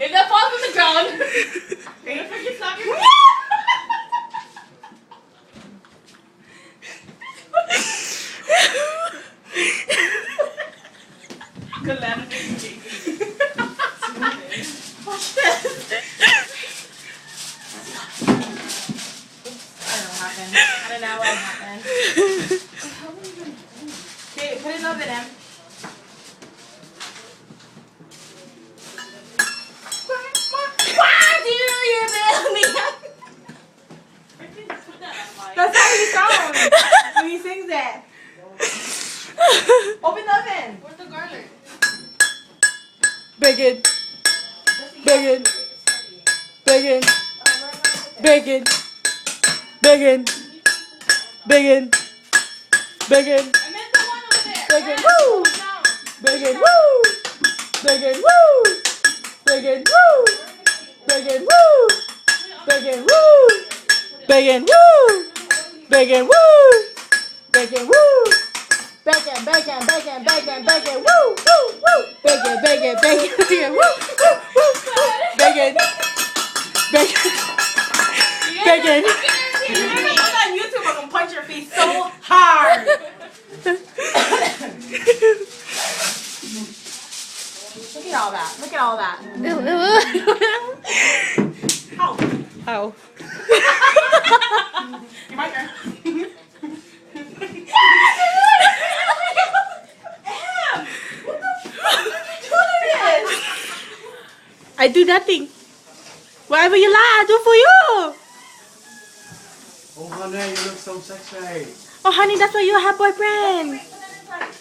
If that falls on the ground, are you freaking slap your Good land. Watch this. I don't know what happened. I don't know what happened. Okay, put it in the oven, Em. Why do you build me up? That's how he sounds when he sings it. Open the oven. Where's the garlic? Bacon. Bacon. Bacon. Bacon. Bacon. Bacon. Bacon. I meant the one over there. Bacon. Woo! Bacon. Woo! Bacon. Woo! Bacon. Woo! Bacon. Woo! Bacon. Woo! Bacon. Woo! Bacon. Woo! Bacon. Woo! Bacon, bacon, bacon, bacon, bacon, woo, woo, woo, bacon, bacon, bacon, bacon, woo, woo, woo, woo, bacon, bacon, bacon. If you're gonna put that on YouTube, I'm gonna punch your face so hard. Look at all that. Look at all that. Ow. My turn. I do nothing. Whatever you like, I do for you. Oh, honey, you look so sexy. Oh, honey, that's why you have boyfriend. Put it inside.